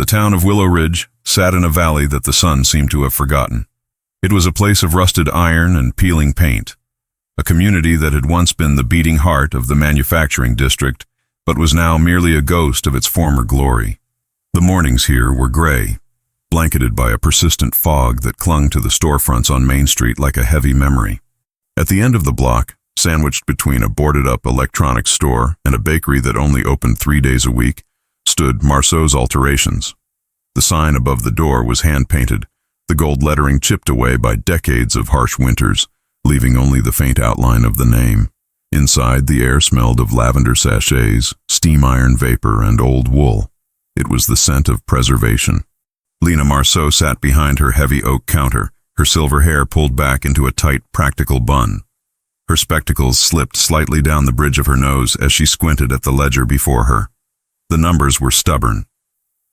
The town of Willow Ridge sat in a valley that the sun seemed to have forgotten. It was a place of rusted iron and peeling paint, a community that had once been the beating heart of the manufacturing district, but was now merely a ghost of its former glory. The mornings here were gray, blanketed by a persistent fog that clung to the storefronts on Main Street like a heavy memory. At the end of the block, sandwiched between a boarded-up electronics store and a bakery that only opened 3 days a week, stood Marceau's Alterations. The sign above the door was hand-painted, the gold lettering chipped away by decades of harsh winters, leaving only the faint outline of the name. Inside, the air smelled of lavender sachets, steam iron vapor, and old wool. It was the scent of preservation. Lena Marceau sat behind her heavy oak counter, her silver hair pulled back into a tight, practical bun. Her spectacles slipped slightly down the bridge of her nose as she squinted at the ledger before her. The numbers were stubborn.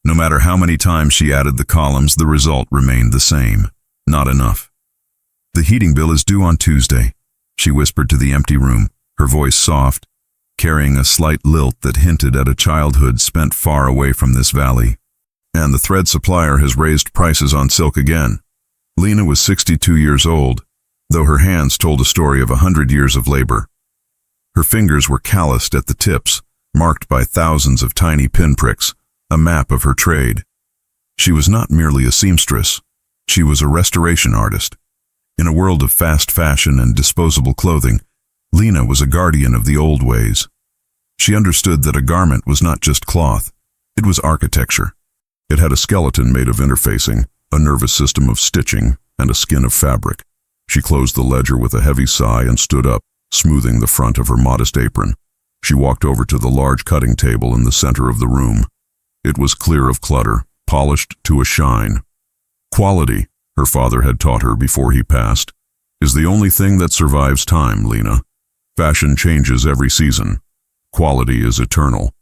No matter how many times she added the columns, the result remained the same. Not enough. "The heating bill is due on Tuesday," she whispered to the empty room, her voice soft, carrying a slight lilt that hinted at a childhood spent far away from this valley. "And the thread supplier has raised prices on silk again." Lena was 62 years old, though her hands told a story of 100 years of labor. Her fingers were calloused at the tips, marked by thousands of tiny pinpricks, a map of her trade. She was not merely a seamstress, she was a restoration artist. In a world of fast fashion and disposable clothing, Lena was a guardian of the old ways. She understood that a garment was not just cloth, it was architecture. It had a skeleton made of interfacing, a nervous system of stitching, and a skin of fabric. She closed the ledger with a heavy sigh and stood up, smoothing the front of her modest apron. She walked over to the large cutting table in the center of the room. It was clear of clutter, polished to a shine. Quality, her father had taught her before he passed, is the only thing that survives time, Lena. Fashion changes every season. Quality is eternal.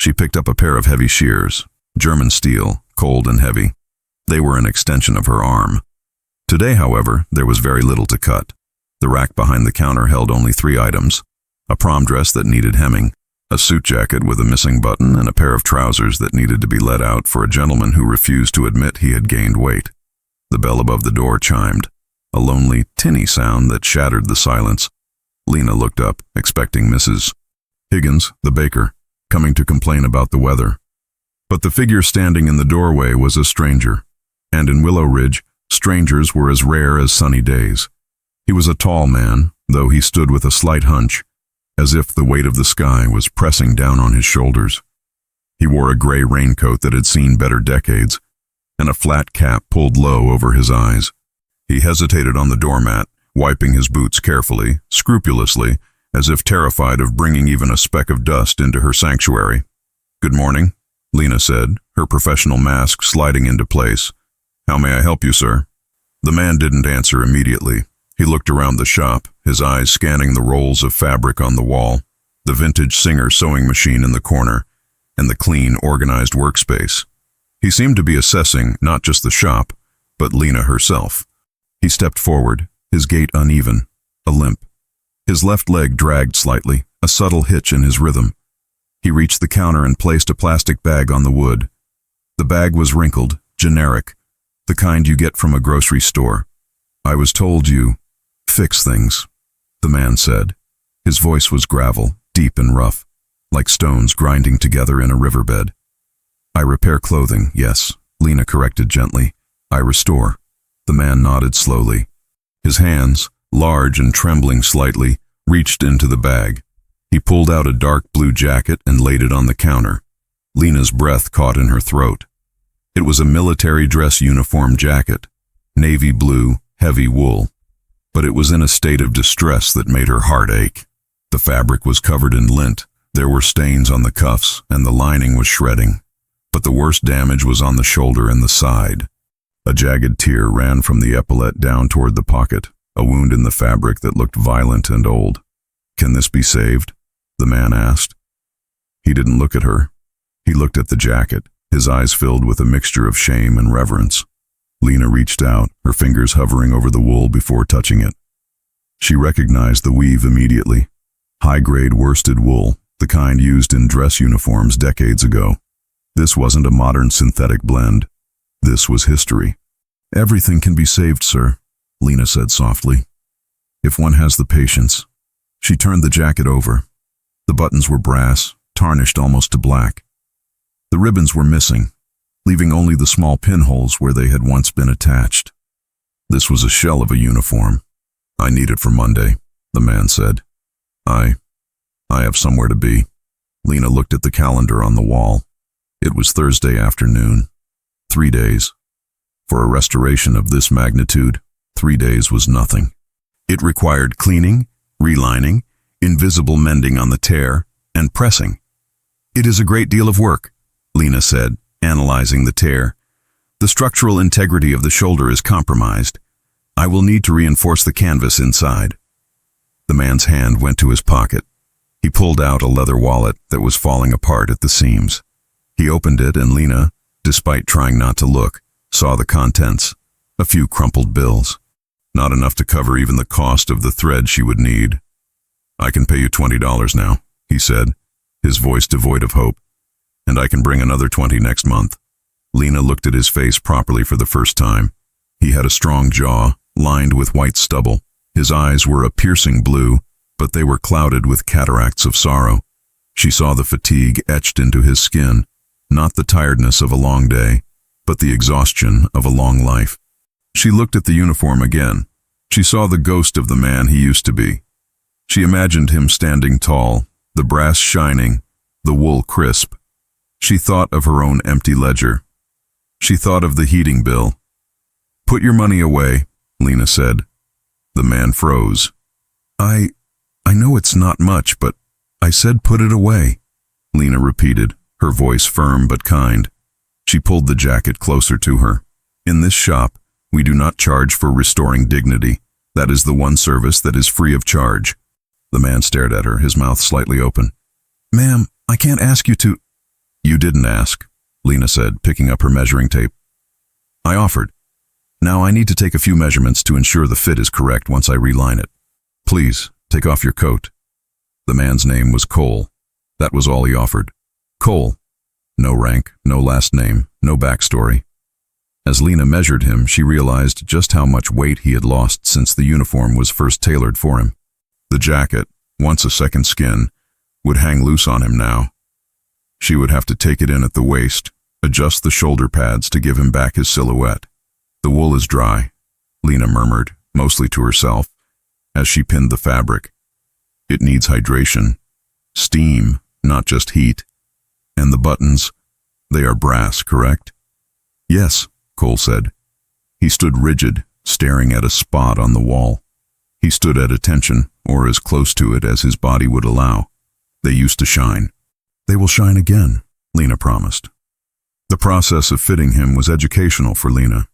She picked up a pair of heavy shears, German steel, cold and heavy. They were an extension of her arm. Today, however, there was very little to cut. The rack behind the counter held only 3 items: a prom dress that needed hemming, a suit jacket with a missing button, and a pair of trousers that needed to be let out for a gentleman who refused to admit he had gained weight. The bell above the door chimed, a lonely, tinny sound that shattered the silence. Lena looked up, expecting Mrs. Higgins, the baker, coming to complain about the weather. But the figure standing in the doorway was a stranger, and in Willow Ridge, strangers were as rare as sunny days. He was a tall man, though he stood with a slight hunch, as if the weight of the sky was pressing down on his shoulders. He wore a gray raincoat that had seen better decades, and a flat cap pulled low over his eyes. He hesitated on the doormat, wiping his boots carefully, scrupulously, as if terrified of bringing even a speck of dust into her sanctuary. "Good morning," Lena said, her professional mask sliding into place. "How may I help you, sir?" The man didn't answer immediately. He looked around the shop, his eyes scanning the rolls of fabric on the wall, the vintage Singer sewing machine in the corner, and the clean, organized workspace. He seemed to be assessing not just the shop, but Lena herself. He stepped forward, his gait uneven, a limp. His left leg dragged slightly, a subtle hitch in his rhythm. He reached the counter and placed a plastic bag on the wood. The bag was wrinkled, generic, the kind you get from a grocery store. "I was told you fix things," the man said. His voice was gravel, deep and rough, like stones grinding together in a riverbed. "I repair clothing, yes," Lena corrected gently. "I restore." The man nodded slowly. His hands, large and trembling slightly, reached into the bag. He pulled out a dark blue jacket and laid it on the counter. Lena's breath caught in her throat. It was a military dress uniform jacket, navy blue, heavy wool. But it was in a state of distress that made her heart ache. The fabric was covered in lint, there were stains on the cuffs, and the lining was shredding. But the worst damage was on the shoulder and the side. A jagged tear ran from the epaulette down toward the pocket, a wound in the fabric that looked violent and old. "Can this be saved?" the man asked. He didn't look at her. He looked at the jacket, his eyes filled with a mixture of shame and reverence. Lena reached out, her fingers hovering over the wool before touching it. She recognized the weave immediately. High-grade worsted wool, the kind used in dress uniforms decades ago. This wasn't a modern synthetic blend. This was history. "Everything can be saved, sir," Lena said softly. "If one has the patience." She turned the jacket over. The buttons were brass, tarnished almost to black. The ribbons were missing, leaving only the small pinholes where they had once been attached. This was a shell of a uniform. "I need it for Monday," the man said. I have somewhere to be." Lena looked at the calendar on the wall. It was Thursday afternoon. 3 days. For a restoration of this magnitude, 3 days was nothing. It required cleaning, relining, invisible mending on the tear, and pressing. "It is a great deal of work," Lena said, analyzing the tear. "The structural integrity of the shoulder is compromised. I will need to reinforce the canvas inside." The man's hand went to his pocket. He pulled out a leather wallet that was falling apart at the seams. He opened it, and Lena, despite trying not to look, saw the contents, a few crumpled bills. Not enough to cover even the cost of the thread she would need. "I can pay you $20 now," he said, his voice devoid of hope. "And I can bring another 20 next month." Lena looked at his face properly for the first time. He had a strong jaw, lined with white stubble. His eyes were a piercing blue, but they were clouded with cataracts of sorrow. She saw the fatigue etched into his skin, not the tiredness of a long day, but the exhaustion of a long life. She looked at the uniform again. She saw the ghost of the man he used to be. She imagined him standing tall, the brass shining, the wool crisp. She thought of her own empty ledger. She thought of the heating bill. "Put your money away," Lena said. The man froze. I know it's not much, but I said put it away," Lena repeated, her voice firm but kind. She pulled the jacket closer to her. "In this shop, we do not charge for restoring dignity. That is the one service that is free of charge." The man stared at her, his mouth slightly open. "Ma'am, I can't ask you to—" "You didn't ask," Lena said, picking up her measuring tape. "I offered. Now I need to take a few measurements to ensure the fit is correct once I reline it. Please, take off your coat." The man's name was Cole. That was all he offered. Cole. No rank, no last name, no backstory. As Lena measured him, she realized just how much weight he had lost since the uniform was first tailored for him. The jacket, once a second skin, would hang loose on him now. She would have to take it in at the waist, adjust the shoulder pads to give him back his silhouette. "The wool is dry," Lena murmured, mostly to herself, as she pinned the fabric. "It needs hydration. Steam, not just heat. And the buttons, they are brass, correct?" "Yes," Cole said. He stood rigid, staring at a spot on the wall. He stood at attention, or as close to it as his body would allow. "They used to shine." "They will shine again," Lena promised. The process of fitting him was educational for Lena.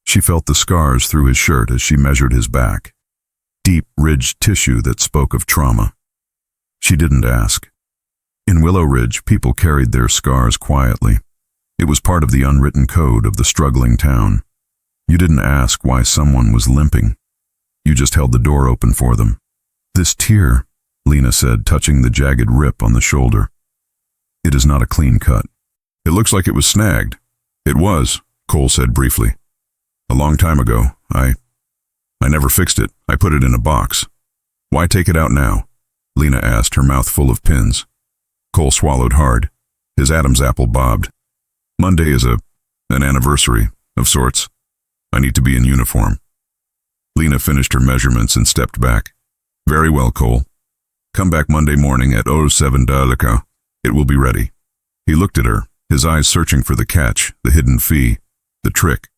She felt the scars through his shirt as she measured his back. Deep, ridged tissue that spoke of trauma. She didn't ask. In Willow Ridge, people carried their scars quietly. It was part of the unwritten code of the struggling town. You didn't ask why someone was limping. You just held the door open for them. "This tear," Lena said, touching the jagged rip on the shoulder. "It is not a clean cut." "It looks like it was snagged." "It was," Cole said briefly. "A long time ago. I never fixed it. I put it in a box." "Why take it out now?" Lena asked, her mouth full of pins. Cole swallowed hard. His Adam's apple bobbed. "Monday is an anniversary, of sorts. I need to be in uniform." Lena finished her measurements and stepped back. "Very well, Cole. Come back Monday morning at 07 Daleka. It will be ready." He looked at her, his eyes searching for the catch, the hidden fee, the trick.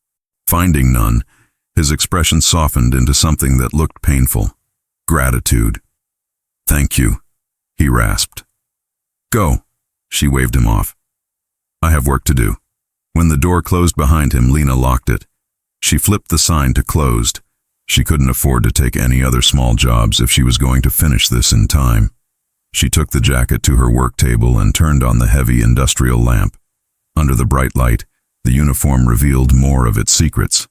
Finding none, his expression softened into something that looked painful. Gratitude. "Thank you," he rasped. "Go," she waved him off. "I have work to do." When the door closed behind him, Lena locked it. She flipped the sign to closed. She couldn't afford to take any other small jobs if she was going to finish this in time. She took the jacket to her work table and turned on the heavy industrial lamp. Under the bright light, the uniform revealed more of its secrets.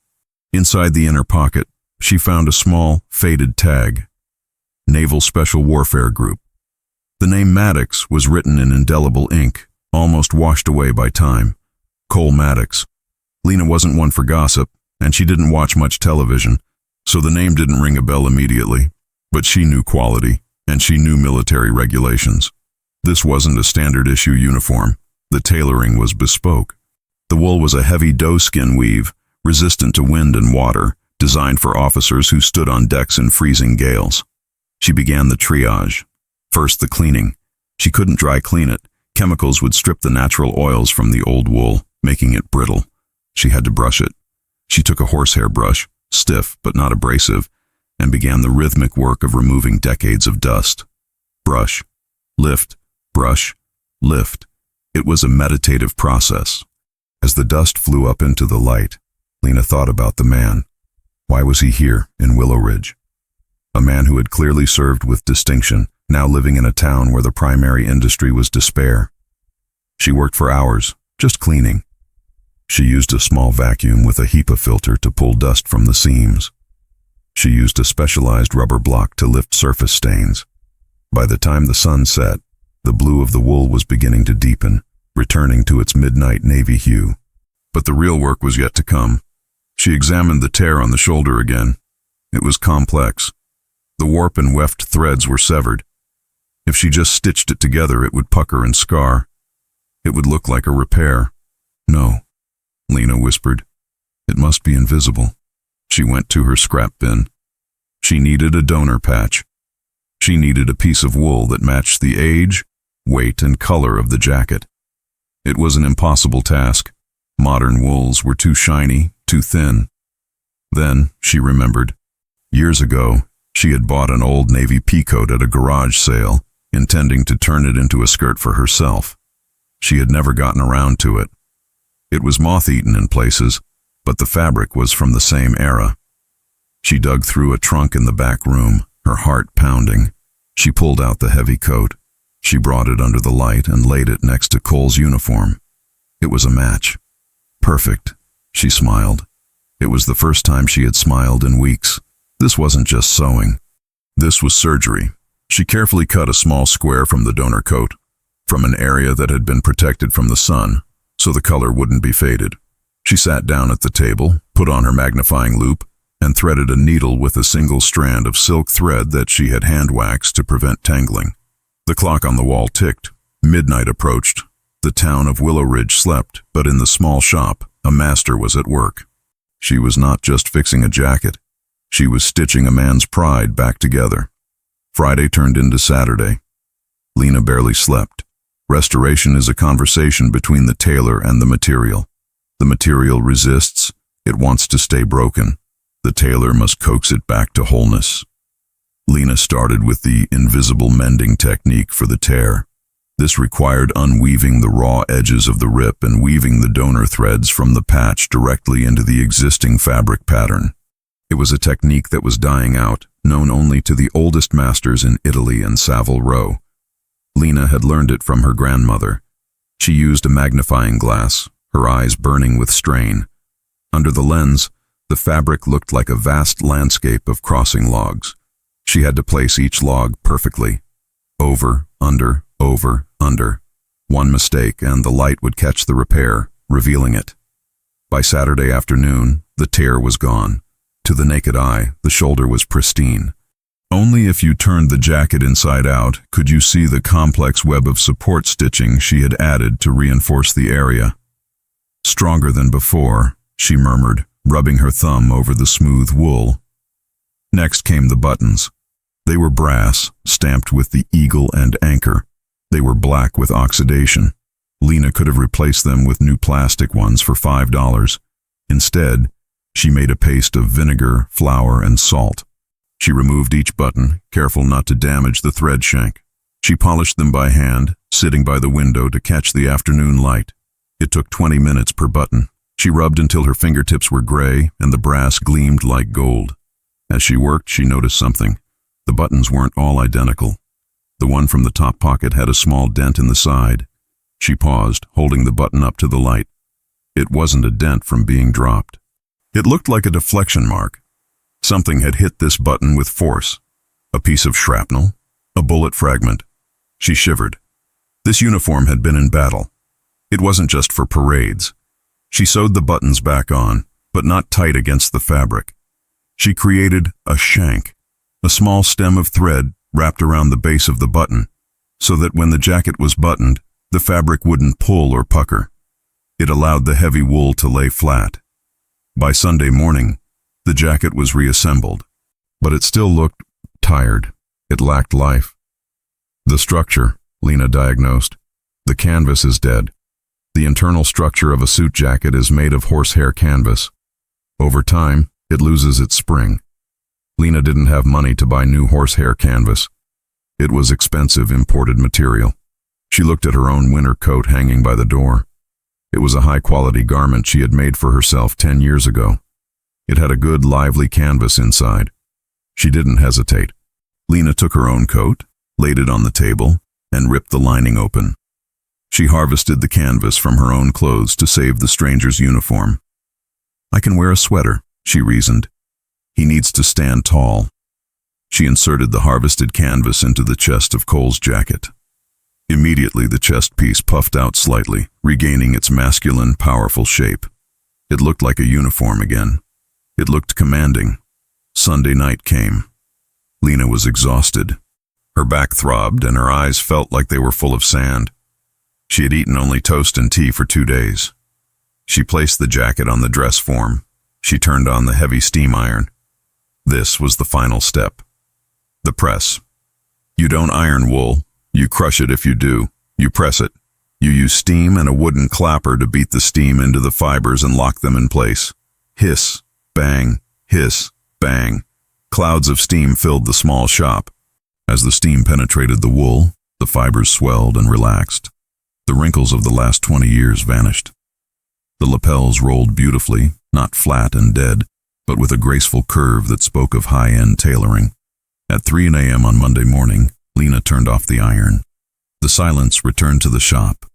Inside the inner pocket, she found a small, faded tag. Naval Special Warfare Group. The name Maddox was written in indelible ink, almost washed away by time. Cole Maddox. Lena wasn't one for gossip, and she didn't watch much television, so the name didn't ring a bell immediately. But she knew quality, and she knew military regulations. This wasn't a standard issue uniform. The tailoring was bespoke. The wool was a heavy doeskin weave, resistant to wind and water, designed for officers who stood on decks in freezing gales. She began the triage. First, the cleaning. She couldn't dry clean it. Chemicals would strip the natural oils from the old wool, making it brittle. She had to brush it. She took a horsehair brush, stiff but not abrasive, and began the rhythmic work of removing decades of dust. Brush, lift, brush, lift. It was a meditative process. As the dust flew up into the light, Lena thought about the man. Why was he here in Willow Ridge? A man who had clearly served with distinction, now living in a town where the primary industry was despair. She worked for hours, just cleaning. She used a small vacuum with a HEPA filter to pull dust from the seams. She used a specialized rubber block to lift surface stains. By the time the sun set, the blue of the wool was beginning to deepen, returning to its midnight navy hue. But the real work was yet to come. She examined the tear on the shoulder again. It was complex. The warp and weft threads were severed. If she just stitched it together, it would pucker and scar. It would look like a repair. No, Lena whispered. It must be invisible. She went to her scrap bin. She needed a donor patch. She needed a piece of wool that matched the age, weight, and color of the jacket. It was an impossible task. Modern wools were too shiny, too thin. Then she remembered. Years ago, she had bought an old navy peacoat at a garage sale, intending to turn it into a skirt for herself. She had never gotten around to it. It was moth-eaten in places, but the fabric was from the same era. She dug through a trunk in the back room, her heart pounding. She pulled out the heavy coat. She brought it under the light and laid it next to Cole's uniform. It was a match. Perfect, she smiled. It was the first time she had smiled in weeks. This wasn't just sewing. This was surgery. She carefully cut a small square from the donor coat, from an area that had been protected from the sun, so the color wouldn't be faded. She sat down at the table, put on her magnifying loupe, and threaded a needle with a single strand of silk thread that she had hand-waxed to prevent tangling. The clock on the wall ticked. Midnight approached. The town of Willow Ridge slept, but in the small shop, a master was at work. She was not just fixing a jacket. She was stitching a man's pride back together. Friday turned into Saturday. Lena barely slept. Restoration is a conversation between the tailor and the material. The material resists. It wants to stay broken. The tailor must coax it back to wholeness. Lena started with the invisible mending technique for the tear. This required unweaving the raw edges of the rip and weaving the donor threads from the patch directly into the existing fabric pattern. It was a technique that was dying out, known only to the oldest masters in Italy and Savile Row. Lena had learned it from her grandmother. She used a magnifying glass, her eyes burning with strain. Under the lens, the fabric looked like a vast landscape of crossing logs. She had to place each log perfectly. Over, under, over, under. One mistake and the light would catch the repair, revealing it. By Saturday afternoon, the tear was gone. To the naked eye, the shoulder was pristine. Only if you turned the jacket inside out could you see the complex web of support stitching she had added to reinforce the area. Stronger than before, she murmured, rubbing her thumb over the smooth wool. Next came the buttons. They were brass, stamped with the eagle and anchor. They were black with oxidation. Lena could have replaced them with new plastic ones for $5. Instead, she made a paste of vinegar, flour, and salt. She removed each button, careful not to damage the thread shank. She polished them by hand, sitting by the window to catch the afternoon light. It took 20 minutes per button. She rubbed until her fingertips were gray and the brass gleamed like gold. As she worked, she noticed something. The buttons weren't all identical. The one from the top pocket had a small dent in the side. She paused, holding the button up to the light. It wasn't a dent from being dropped. It looked like a deflection mark. Something had hit this button with force. A piece of shrapnel, a bullet fragment. She shivered. This uniform had been in battle. It wasn't just for parades. She sewed the buttons back on, but not tight against the fabric. She created a shank, a small stem of thread wrapped around the base of the button, so that when the jacket was buttoned, the fabric wouldn't pull or pucker. It allowed the heavy wool to lay flat. By Sunday morning, the jacket was reassembled, but it still looked tired. It lacked life. The structure, Lena diagnosed. The canvas is dead. The internal structure of a suit jacket is made of horsehair canvas. Over time, it loses its spring. Lena didn't have money to buy new horsehair canvas. It was expensive imported material. She looked at her own winter coat hanging by the door. It was a high-quality garment she had made for herself 10 years ago. It had a good, lively canvas inside. She didn't hesitate. Lena took her own coat, laid it on the table, and ripped the lining open. She harvested the canvas from her own clothes to save the stranger's uniform. I can wear a sweater, she reasoned. He needs to stand tall. She inserted the harvested canvas into the chest of Cole's jacket. Immediately the chest piece puffed out slightly, regaining its masculine, powerful shape. It looked like a uniform again. It looked commanding. Sunday night came. Lena was exhausted. Her back throbbed and her eyes felt like they were full of sand. She had eaten only toast and tea for 2 days. She placed the jacket on the dress form. She turned on the heavy steam iron. This was the final step. The press. You don't iron wool. You crush it if you do. You press it. You use steam and a wooden clapper to beat the steam into the fibers and lock them in place. Hiss, bang, hiss, bang. Clouds of steam filled the small shop. As the steam penetrated the wool, the fibers swelled and relaxed. The wrinkles of the last 20 years vanished. The lapels rolled beautifully, not flat and dead, but with a graceful curve that spoke of high-end tailoring. At 3 a.m. on Monday morning, Lena turned off the iron. The silence returned to the shop.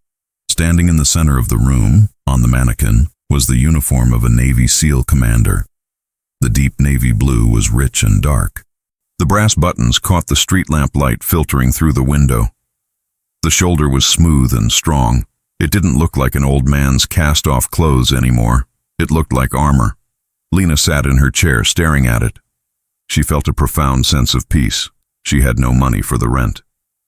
Standing in the center of the room, on the mannequin, was the uniform of a Navy SEAL commander. The deep navy blue was rich and dark. The brass buttons caught the street lamp light filtering through the window. The shoulder was smooth and strong. It didn't look like an old man's cast-off clothes anymore. It looked like armor. Lena sat in her chair staring at it. She felt a profound sense of peace. She had no money for the rent.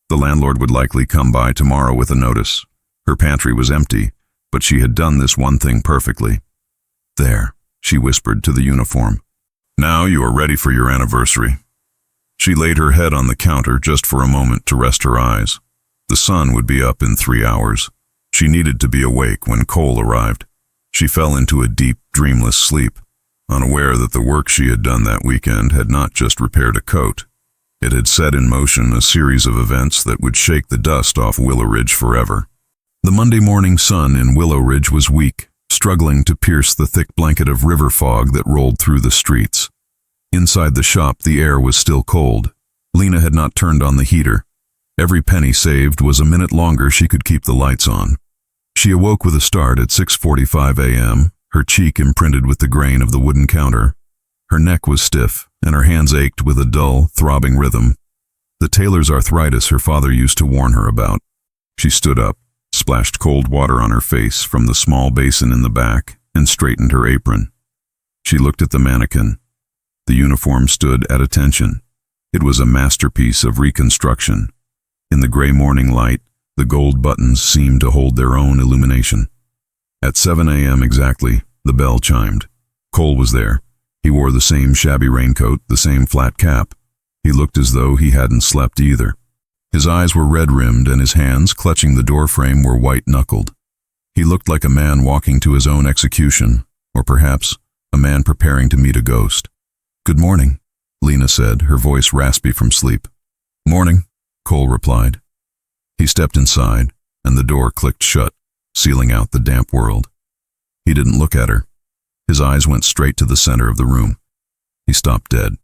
The landlord would likely come by tomorrow with a notice. Her pantry was empty, but she had done this one thing perfectly. There, she whispered to the uniform. Now you are ready for your anniversary. She laid her head on the counter just for a moment to rest her eyes. The sun would be up in 3 hours. She needed to be awake when Cole arrived. She fell into a deep, dreamless sleep, unaware that the work she had done that weekend had not just repaired a coat. It had set in motion a series of events that would shake the dust off Willow Ridge forever. The Monday morning sun in Willow Ridge was weak, struggling to pierce the thick blanket of river fog that rolled through the streets. Inside the shop, the air was still cold. Lena had not turned on the heater. Every penny saved was a minute longer she could keep the lights on. She awoke with a start at 6:45 a.m., her cheek imprinted with the grain of the wooden counter. Her neck was stiff, and her hands ached with a dull, throbbing rhythm. The tailor's arthritis her father used to warn her about. She stood up, splashed cold water on her face from the small basin in the back, and straightened her apron. She looked at the mannequin. The uniform stood at attention. It was a masterpiece of reconstruction. In the gray morning light, the gold buttons seemed to hold their own illumination. At 7 a.m. exactly, the bell chimed. Cole was there. He wore the same shabby raincoat, the same flat cap. He looked as though he hadn't slept either. His eyes were red-rimmed and his hands, clutching the doorframe, were white-knuckled. He looked like a man walking to his own execution, or perhaps a man preparing to meet a ghost. "Good morning," Lena said, her voice raspy from sleep. "Morning," Cole replied. He stepped inside, and the door clicked shut, sealing out the damp world. He didn't look at her. His eyes went straight to the center of the room. He stopped dead.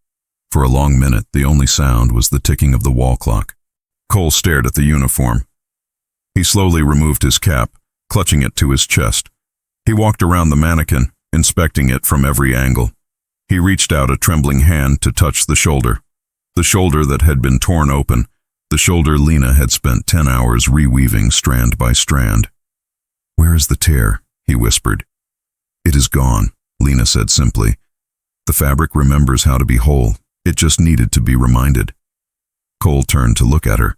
For a long minute, the only sound was the ticking of the wall clock. Cole stared at the uniform. He slowly removed his cap, clutching it to his chest. He walked around the mannequin, inspecting it from every angle. He reached out a trembling hand to touch the shoulder that had been torn open, the shoulder Lena had spent 10 hours reweaving strand by strand. "Where is the tear?" he whispered. "It is gone," Lena said simply. "The fabric remembers how to be whole. It just needed to be reminded." Cole turned to look at her.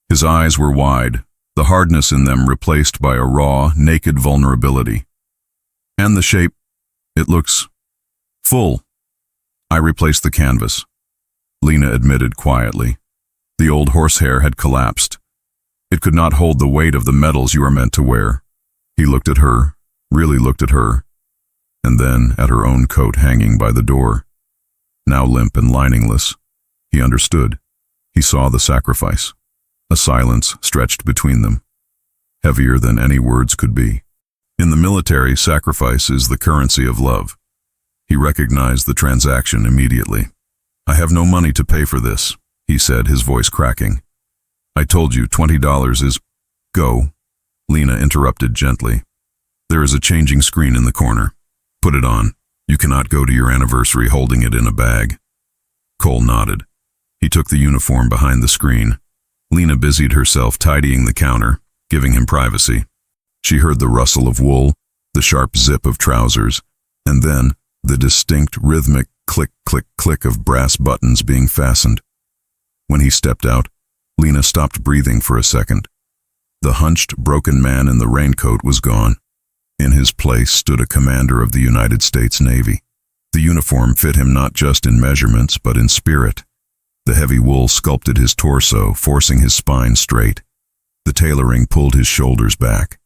His eyes were wide, the hardness in them replaced by a raw, naked vulnerability. "And the shape, it looks full." "I replaced the canvas," Lena admitted quietly. "The old horsehair had collapsed. It could not hold the weight of the metals you are meant to wear." He looked at her, really looked at her, and then at her own coat hanging by the door. Now limp and liningless. He understood. He saw the sacrifice. A silence stretched between them, heavier than any words could be. In the military, sacrifice is the currency of love. He recognized the transaction immediately. "I have no money to pay for this," he said, his voice cracking. "I told you $20 is—" "Go," Lena interrupted gently. "There is a changing screen in the corner. Put it on. You cannot go to your anniversary holding it in a bag." Cole nodded. He took the uniform behind the screen. Lena busied herself tidying the counter, giving him privacy. She heard the rustle of wool, the sharp zip of trousers, and then the distinct rhythmic click-click-click of brass buttons being fastened. When he stepped out, Lena stopped breathing for a second. The hunched, broken man in the raincoat was gone. In his place stood a commander of the United States Navy. The uniform fit him not just in measurements, but in spirit. The heavy wool sculpted his torso, forcing his spine straight. The tailoring pulled his shoulders back.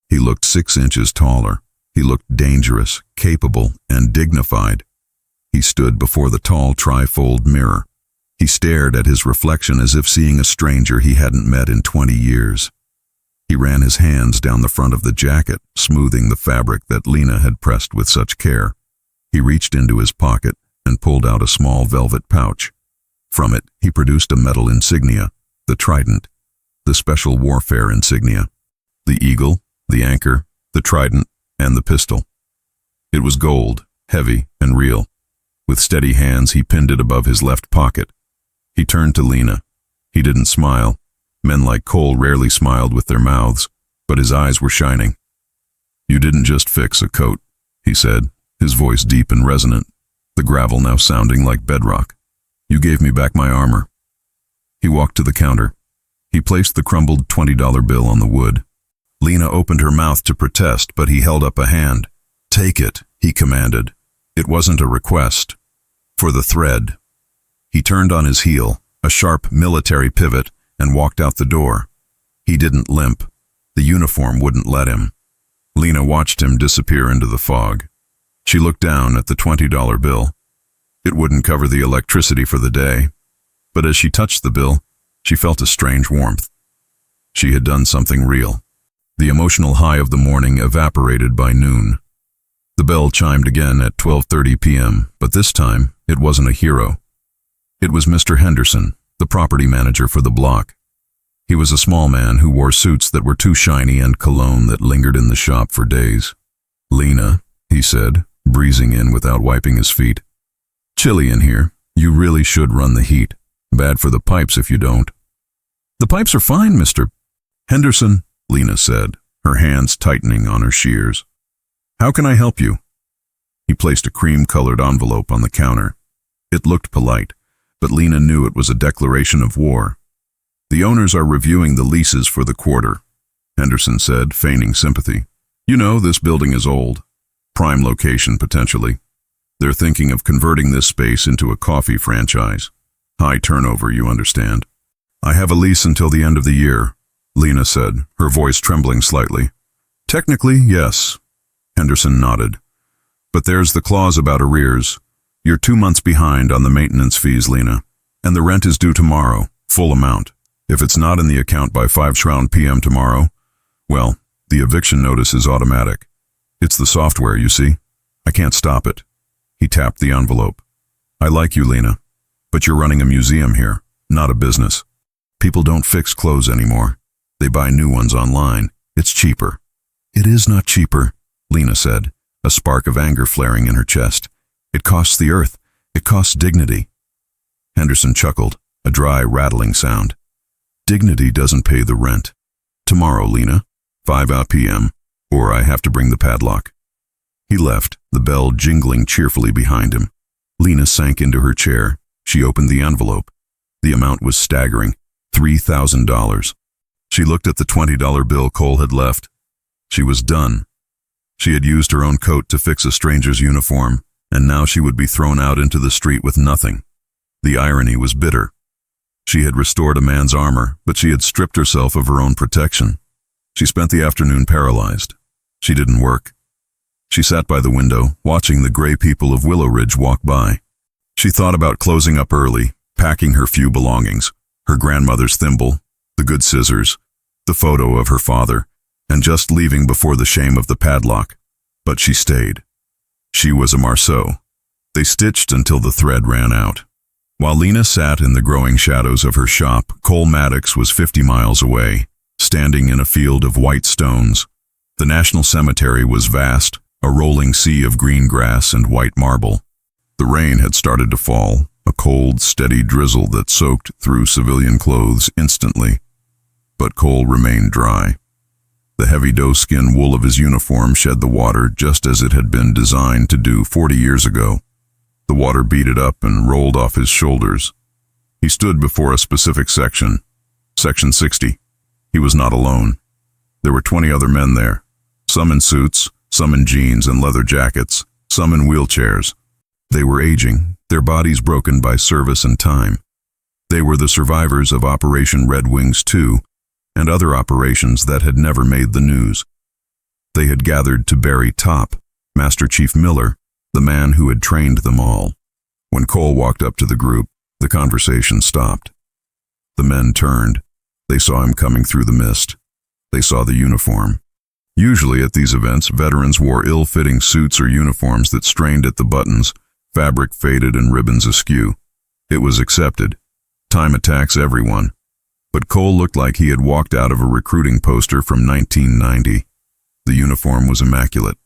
He looked 6 inches taller. He looked dangerous, capable, and dignified. He stood before the tall tri-fold mirror. He stared at his reflection as if seeing a stranger he hadn't met in 20 years. He ran his hands down the front of the jacket, smoothing the fabric that Lena had pressed with such care. He reached into his pocket and pulled out a small velvet pouch. From it, he produced a metal insignia, the trident, the special warfare insignia, the eagle, the anchor, the trident, and the pistol. It was gold, heavy and real. With steady hands, he pinned it above his left pocket. He turned to Lena. He didn't smile. Men like Cole rarely smiled with their mouths, but his eyes were shining. "You didn't just fix a coat," he said, his voice deep and resonant, the gravel now sounding like bedrock. "You gave me back my armor." He walked to the counter. He placed the crumbled $20 bill on the wood. Lena opened her mouth to protest, but he held up a hand. "Take it," he commanded. It wasn't a request. "For the thread." He turned on his heel, a sharp military pivot, and walked out the door. He didn't limp. The uniform wouldn't let him. Lena watched him disappear into the fog. She looked down at the $20 bill. It wouldn't cover the electricity for the day, but as she touched the bill, she felt a strange warmth. She had done something real. The emotional high of the morning evaporated by noon. The bell chimed again at 12:30 p.m., but this time it wasn't a hero. It was Mr. Henderson, the property manager for the block. He was a small man who wore suits that were too shiny and cologne that lingered in the shop for days. "Lena," he said, breezing in without wiping his feet. "Chilly in here. You really should run the heat. Bad for the pipes if you don't." "The pipes are fine, Mr. Henderson," Lena said, her hands tightening on her shears. "How can I help you?" He placed a cream-colored envelope on the counter. It looked polite, but Lena knew it was a declaration of war. "The owners are reviewing the leases for the quarter," Henderson said, feigning sympathy. "You know, this building is old. Prime location, potentially. They're thinking of converting this space into a coffee franchise. High turnover, you understand." "I have a lease until the end of the year," Lena said, her voice trembling slightly. "Technically, yes," Henderson nodded. "But there's the clause about arrears. You're 2 months behind on the maintenance fees, Lena, and the rent is due tomorrow, full amount. If it's not in the account by 5 p.m. tomorrow, well, the eviction notice is automatic. It's the software, you see. I can't stop it." He tapped the envelope. "I like you, Lena, but you're running a museum here, not a business. People don't fix clothes anymore. They buy new ones online. It's cheaper." "It is not cheaper," Lena said, a spark of anger flaring in her chest. "It costs the earth. It costs dignity." Henderson chuckled, a dry, rattling sound. "Dignity doesn't pay the rent. Tomorrow, Lena, 5 p.m., or I have to bring the padlock." He left, the bell jingling cheerfully behind him. Lena sank into her chair. She opened the envelope. The amount was staggering, $3,000. She looked at the $20 bill Cole had left. She was done. She had used her own coat to fix a stranger's uniform, and now she would be thrown out into the street with nothing. The irony was bitter. She had restored a man's armor, but she had stripped herself of her own protection. She spent the afternoon paralyzed. She didn't work. She sat by the window, watching the gray people of Willow Ridge walk by. She thought about closing up early, packing her few belongings, her grandmother's thimble, the good scissors, the photo of her father, and just leaving before the shame of the padlock. But she stayed. She was a Marceau. They stitched until the thread ran out. While Lena sat in the growing shadows of her shop, Cole Maddox was 50 miles away, standing in a field of white stones. The National Cemetery was vast, a rolling sea of green grass and white marble. The rain had started to fall, a cold, steady drizzle that soaked through civilian clothes instantly. But Cole remained dry. The heavy doeskin wool of his uniform shed the water just as it had been designed to do 40 years ago. The water beat it up and rolled off his shoulders. He stood before a specific section, Section 60. He was not alone. There were 20 other men there, some in suits, some in jeans and leather jackets, some in wheelchairs. They were aging, their bodies broken by service and time. They were the survivors of Operation Red Wings 2 and other operations that had never made the news. They had gathered to bury Top, Master Chief Miller, the man who had trained them all. When Cole walked up to the group, the conversation stopped. The men turned. They saw him coming through the mist. They saw the uniform. Usually at these events, veterans wore ill-fitting suits or uniforms that strained at the buttons, fabric faded and ribbons askew. It was accepted. Time attacks everyone. But Cole looked like he had walked out of a recruiting poster from 1990. The uniform was immaculate.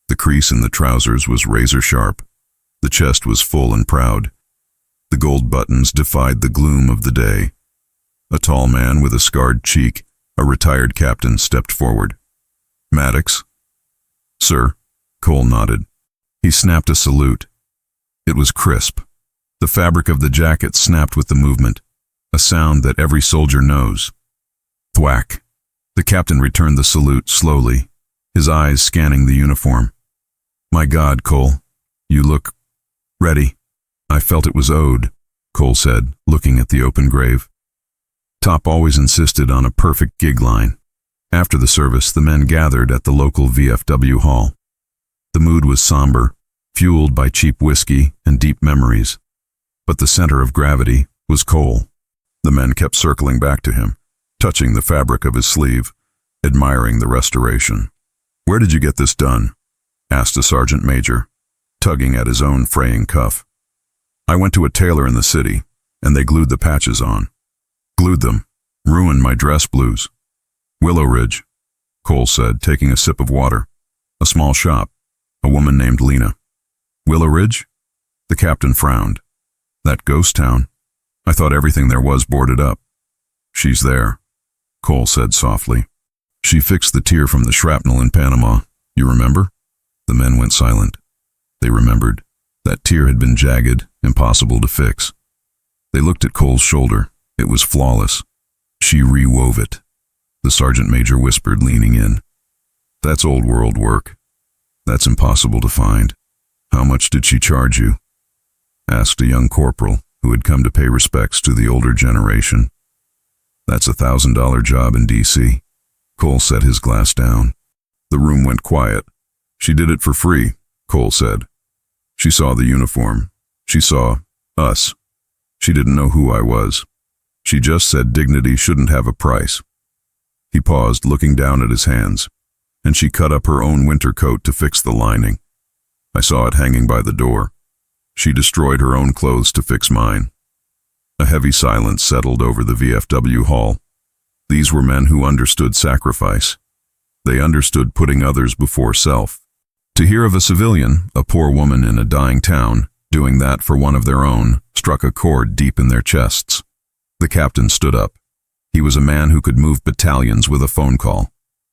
The crease in the trousers was razor sharp. The chest was full and proud. The gold buttons defied the gloom of the day. A tall man with a scarred cheek, a retired captain, stepped forward. "Maddox?" "Sir." Cole nodded. He snapped a salute. It was crisp. The fabric of the jacket snapped with the movement, a sound that every soldier knows. Thwack. The captain returned the salute slowly, his eyes scanning the uniform. "My God, Cole, you look ready." "I felt it was owed," Cole said, looking at the open grave. Top always insisted on a perfect gig line. After the service, the men gathered at the local VFW hall. The mood was somber, fueled by cheap whiskey and deep memories. But the center of gravity was Cole. The men kept circling back to him, touching the fabric of his sleeve, admiring the restoration. "Where did you get this done?" asked a sergeant major, tugging at his own fraying cuff. "I went to a tailor in the city, and they glued the patches on. Glued them. Ruined my dress blues." "Willow Ridge," Cole said, taking a sip of water. "A small shop. A woman named Lena." "Willow Ridge?" The captain frowned. "That ghost town. I thought everything there was boarded up." "She's there," Cole said softly. "She fixed the tear from the shrapnel in Panama. You remember?" The men went silent. They remembered. That tear had been jagged, impossible to fix. They looked at Cole's shoulder. It was flawless. "She rewove it," the sergeant major whispered, leaning in. "That's old world work. That's impossible to find." "How much did she charge you?" asked a young corporal who had come to pay respects to the older generation. "That's a $1,000 job in D.C. Cole set his glass down. The room went quiet. "She did it for free," Cole said. "She saw the uniform. She saw us. She didn't know who I was. She just said dignity shouldn't have a price." He paused, looking down at his hands. "And she cut up her own winter coat to fix the lining. I saw it hanging by the door. She destroyed her own clothes to fix mine." A heavy silence settled over the VFW hall. These were men who understood sacrifice. They understood putting others before self. To hear of a civilian, a poor woman in a dying town, doing that for one of their own, struck a chord deep in their chests. The captain stood up. He was a man who could move battalions with a phone call.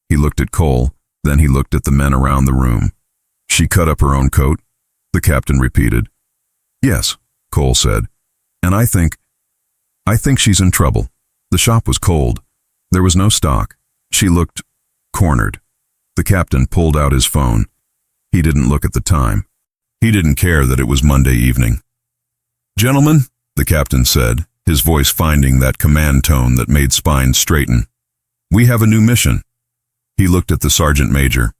He looked at Cole, Then he looked at the men around the room. She cut up her own coat, the captain repeated. Yes, Cole said. And I think she's in trouble. The shop was cold. There was no stock. She looked cornered. The captain pulled out his phone. He didn't look at the time. He didn't care that it was Monday evening. Gentlemen, the captain said, his voice finding that command tone that made spines straighten. We have a new mission. He looked at the sergeant major.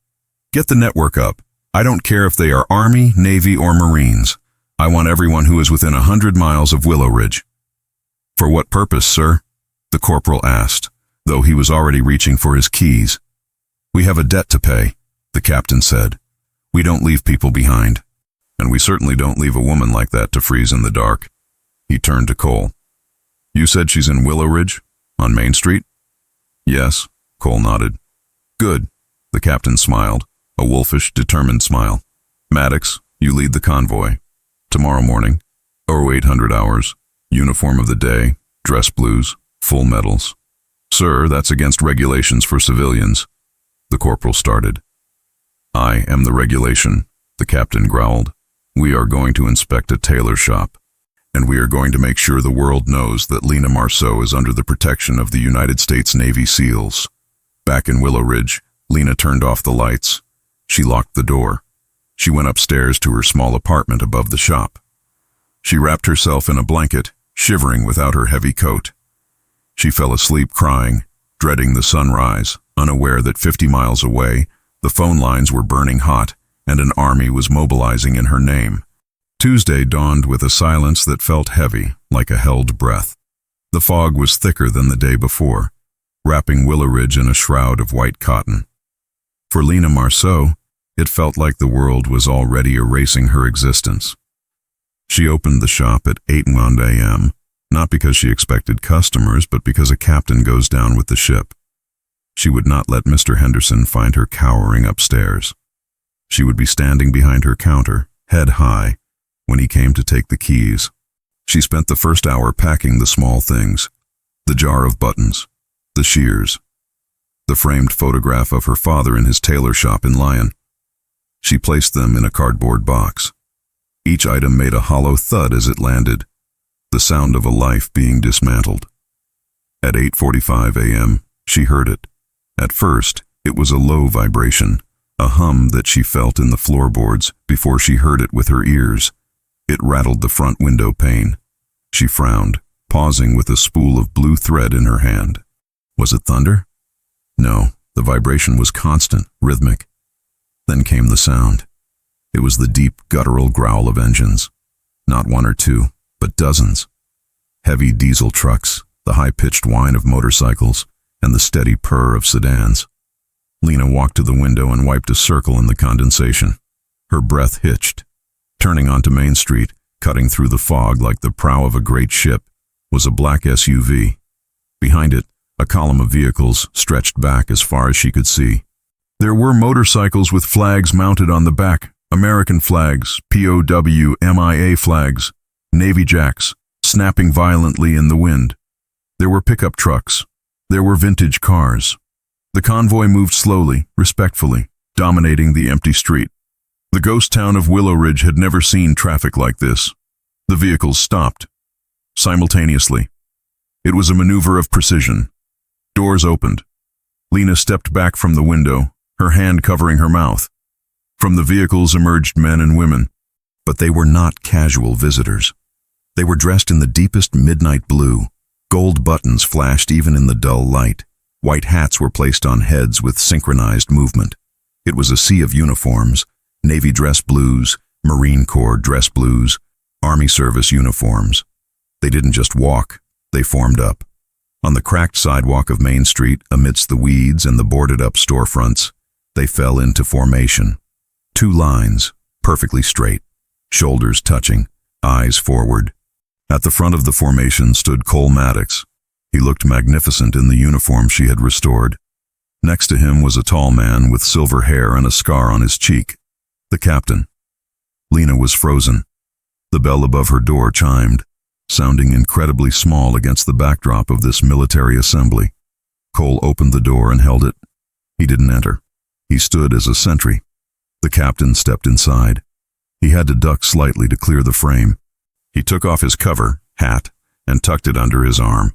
Get the network up. I don't care if they are Army, Navy, or Marines. I want everyone who is within 100 miles of Willow Ridge. For what purpose, sir? The corporal asked, though he was already reaching for his keys. We have a debt to pay, the captain said. We don't leave people behind. And we certainly don't leave a woman like that to freeze in the dark. He turned to Cole. You said she's in Willow Ridge? On Main Street? Yes, Cole nodded. Good, the captain smiled, a wolfish, determined smile. Maddox, you lead the convoy. Tomorrow morning, 0800 hours, uniform of the day, dress blues, full medals. Sir, that's against regulations for civilians. The corporal started. I am the regulation, the captain growled. We are going to inspect a tailor shop, and we are going to make sure the world knows that Lena Marceau is under the protection of the United States Navy SEALs. Back in Willow Ridge, Lena turned off the lights. She locked the door. She went upstairs to her small apartment above the shop. She wrapped herself in a blanket, shivering without her heavy coat. She fell asleep crying, dreading the sunrise, unaware that 50 miles away, the phone lines were burning hot, and an army was mobilizing in her name. Tuesday dawned with a silence that felt heavy, like a held breath. The fog was thicker than the day before, wrapping Willow Ridge in a shroud of white cotton. For Lena Marceau, it felt like the world was already erasing her existence. She opened the shop at 8:01 a.m., not because she expected customers, but because a captain goes down with the ship. She would not let Mr. Henderson find her cowering upstairs. She would be standing behind her counter, head high, when he came to take the keys. She spent the first hour packing the small things, the jar of buttons, the shears, the framed photograph of her father in his tailor shop in Lyon. She placed them in a cardboard box. Each item made a hollow thud as it landed, the sound of a life being dismantled. At 8:45 a.m., she heard it. At first, it was a low vibration, a hum that she felt in the floorboards before she heard it with her ears. It rattled the front window pane. She frowned, pausing with a spool of blue thread in her hand. Was it thunder? No, the vibration was constant, rhythmic. Then came the sound. It was the deep, guttural growl of engines. Not one or two, but dozens. Heavy diesel trucks, the high-pitched whine of motorcycles, and the steady purr of sedans. Lena walked to the window and wiped a circle in the condensation. Her breath hitched. Turning onto Main Street, cutting through the fog like the prow of a great ship, was a black SUV. Behind it, a column of vehicles stretched back as far as she could see. There were motorcycles with flags mounted on the back, American flags, POW, MIA flags, Navy jacks, snapping violently in the wind. There were pickup trucks. There were vintage cars. The convoy moved slowly, respectfully, dominating the empty street. The ghost town of Willow Ridge had never seen traffic like this. The vehicles stopped. Simultaneously. It was a maneuver of precision. Doors opened. Lena stepped back from the window, her hand covering her mouth. From the vehicles emerged men and women, but they were not casual visitors. They were dressed in the deepest midnight blue. Gold buttons flashed even in the dull light. White hats were placed on heads with synchronized movement. It was a sea of uniforms, Navy dress blues, Marine Corps dress blues, Army service uniforms. They didn't just walk, they formed up. On the cracked sidewalk of Main Street, amidst the weeds and the boarded-up storefronts, they fell into formation. Two lines, perfectly straight, shoulders touching, eyes forward. At the front of the formation stood Cole Maddox. He looked magnificent in the uniform she had restored. Next to him was a tall man with silver hair and a scar on his cheek. The captain. Lena was frozen. The bell above her door chimed, sounding incredibly small against the backdrop of this military assembly. Cole opened the door and held it. He didn't enter. He stood as a sentry. The captain stepped inside. He had to duck slightly to clear the frame. He took off his cover, hat, and tucked it under his arm.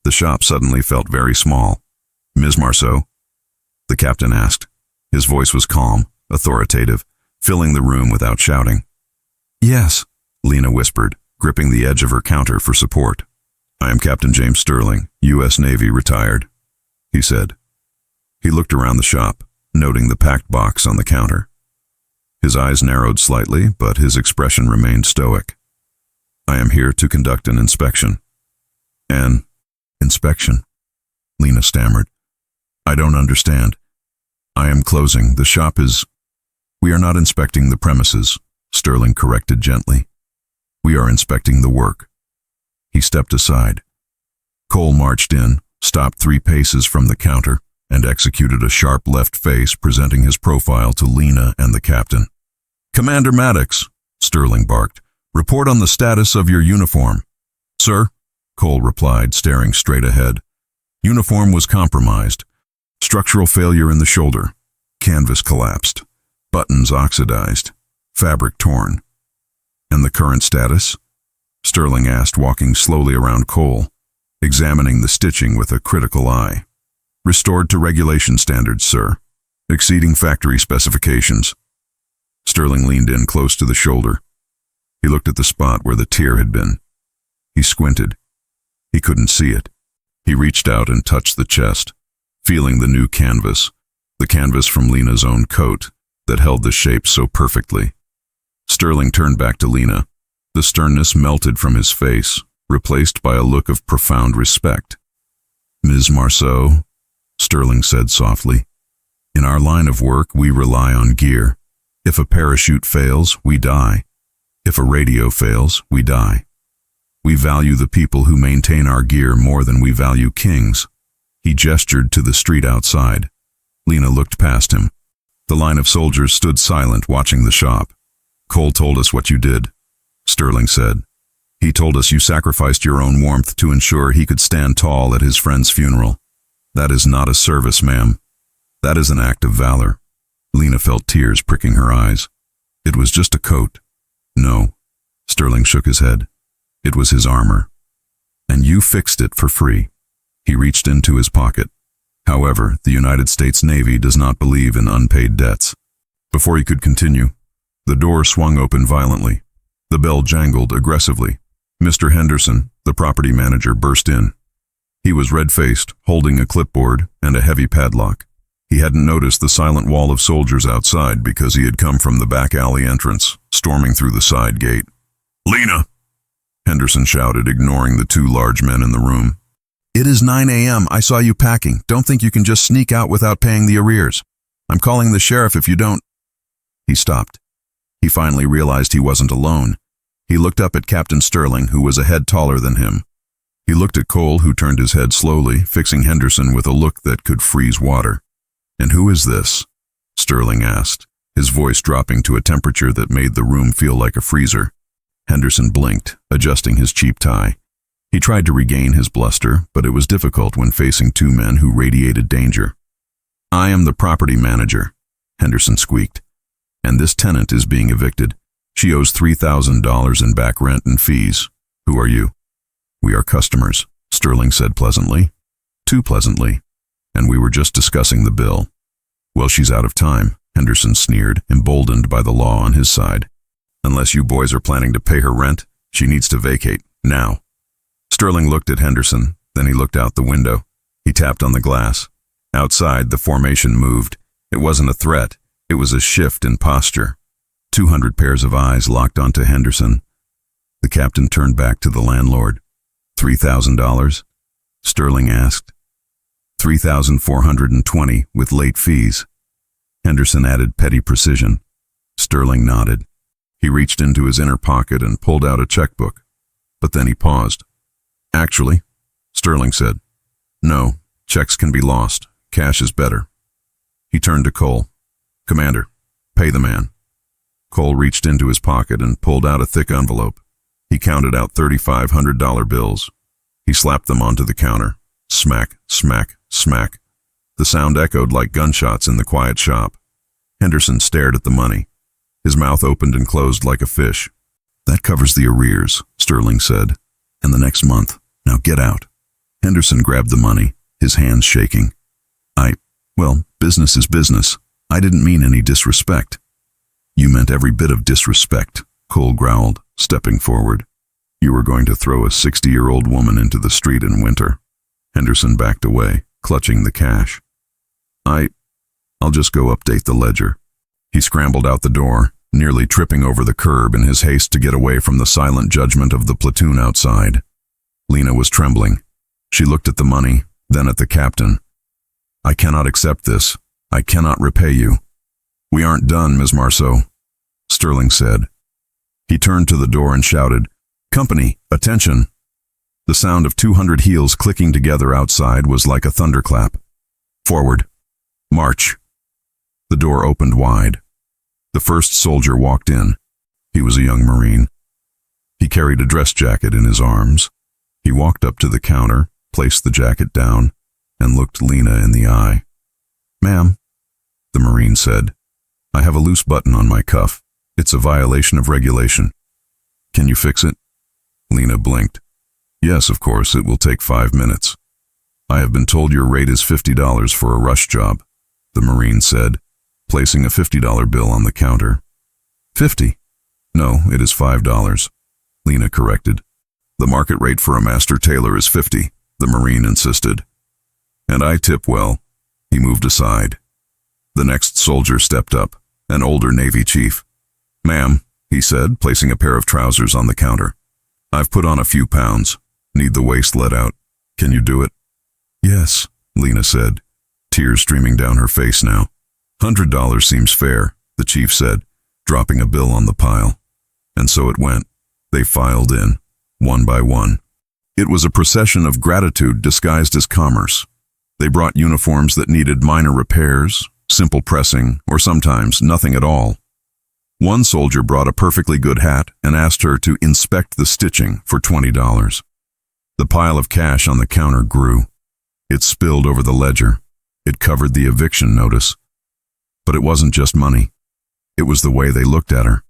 The shop suddenly felt very small. "Ms. Marceau?" the captain asked. His voice was calm, authoritative, filling the room without shouting. "Yes," Lena whispered, gripping the edge of her counter for support. "I am Captain James Sterling, U.S. Navy, retired," he said. He looked around the shop, noting the packed box on the counter. His eyes narrowed slightly, but his expression remained stoic. "I am here to conduct an inspection." "An inspection?" Lena stammered. "I don't understand." "I am closing. The shop is—" "We are not inspecting the premises," Sterling corrected gently. "We are inspecting the work." He stepped aside. Cole marched in, stopped 3 paces from the counter, and executed a sharp left face, presenting his profile to Lena and the captain. "Commander Maddox," Sterling barked, "report on the status of your uniform." "Sir," Cole replied, staring straight ahead. "Uniform was compromised. Structural failure in the shoulder. Canvas collapsed. Buttons oxidized. Fabric torn." "And the current status?" Sterling asked, walking slowly around Cole, examining the stitching with a critical eye. "Restored to regulation standards, sir. Exceeding factory specifications." Sterling leaned in close to the shoulder. He looked at the spot where the tear had been. He squinted. He couldn't see it. He reached out and touched the chest, feeling the new canvas, the canvas from Lena's own coat that held the shape so perfectly. Sterling turned back to Lena. The sternness melted from his face, replaced by a look of profound respect. "Ms. Marceau," Sterling said softly, "in our line of work we rely on gear. If a parachute fails, we die. If a radio fails, we die. We value the people who maintain our gear more than we value kings." He gestured to the street outside. Lena looked past him. The line of soldiers stood silent, watching the shop. "Cole told us what you did," Sterling said. "He told us you sacrificed your own warmth to ensure he could stand tall at his friend's funeral. That is not a service, ma'am. That is an act of valor." Lena felt tears pricking her eyes. "It was just a coat." "No," Sterling shook his head. "It was his armor. And you fixed it for free." He reached into his pocket. "However, the United States Navy does not believe in unpaid debts." Before he could continue, the door swung open violently. The bell jangled aggressively. Mr. Henderson, the property manager, burst in. He was red-faced, holding a clipboard and a heavy padlock. He hadn't noticed the silent wall of soldiers outside because he had come from the back alley entrance, storming through the side gate. "Lena!" Henderson shouted, ignoring the 2 large men in the room. "It is 9 a.m. I saw you packing. Don't think you can just sneak out without paying the arrears. I'm calling the sheriff if you don't—" He stopped. He finally realized he wasn't alone. He looked up at Captain Sterling, who was a head taller than him. He looked at Cole, who turned his head slowly, fixing Henderson with a look that could freeze water. "And who is this?" Sterling asked, his voice dropping to a temperature that made the room feel like a freezer. Henderson blinked, adjusting his cheap tie. He tried to regain his bluster, but it was difficult when facing 2 men who radiated danger. "I am the property manager," Henderson squeaked. "And this tenant is being evicted. She owes $3,000 in back rent and fees. Who are you?" "We are customers," Sterling said pleasantly. Too pleasantly. "And we were just discussing the bill." "Well, she's out of time," Henderson sneered, emboldened by the law on his side. "Unless you boys are planning to pay her rent, she needs to vacate, now." Sterling looked at Henderson, then he looked out the window. He tapped on the glass. Outside, the formation moved. It wasn't a threat. It was a shift in posture. 200 pairs of eyes locked onto Henderson. The captain turned back to the landlord. $3,000? Sterling asked. $3,420 with late fees. Henderson added petty precision. Sterling nodded. He reached into his inner pocket and pulled out a checkbook. But then he paused. "Actually," Sterling said, "no, checks can be lost. Cash is better." He turned to Cole. "Commander, pay the man." Cole reached into his pocket and pulled out a thick envelope. He counted out $3,500 bills. He slapped them onto the counter. Smack, smack, smack. The sound echoed like gunshots in the quiet shop. Henderson stared at the money. His mouth opened and closed like a fish. "That covers the arrears," Sterling said. "And the next month. Now get out." Henderson grabbed the money, his hands shaking. Well, business is business. I didn't mean any disrespect." "You meant every bit of disrespect," Cole growled, stepping forward. "You were going to throw a 60-year-old woman into the street in winter." Henderson backed away, clutching the cash. I'll just go update the ledger." He scrambled out the door, nearly tripping over the curb in his haste to get away from the silent judgment of the platoon outside. Lena was trembling. She looked at the money, then at the captain. "I cannot accept this. I cannot repay you." "We aren't done, Ms. Marceau," Sterling said. He turned to the door and shouted, "Company, attention!" The sound of 200 heels clicking together outside was like a thunderclap. "Forward. March." The door opened wide. The first soldier walked in. He was a young Marine. He carried a dress jacket in his arms. He walked up to the counter, placed the jacket down, and looked Lena in the eye. "Ma'am," the Marine said, "I have a loose button on my cuff. It's a violation of regulation. Can you fix it?" Lena blinked. "Yes, of course, it will take 5 minutes." "I have been told your rate is $50 for a rush job," the Marine said, placing a $50 bill on the counter. "50? No, it is $5, Lena corrected. "The market rate for a master tailor is 50, the Marine insisted. "And I tip well." He moved aside. The next soldier stepped up, an older Navy chief. "Ma'am," he said, placing a pair of trousers on the counter. "I've put on a few pounds. Need the waist let out. Can you do it?" "Yes," Lena said, tears streaming down her face now. $100 seems fair," the chief said, dropping a bill on the pile. And so it went. They filed in, one by one. It was a procession of gratitude disguised as commerce. They brought uniforms that needed minor repairs, simple pressing, or sometimes nothing at all. One soldier brought a perfectly good hat and asked her to inspect the stitching for $20. The pile of cash on the counter grew. It spilled over the ledger. It covered the eviction notice. But it wasn't just money. It was the way they looked at her.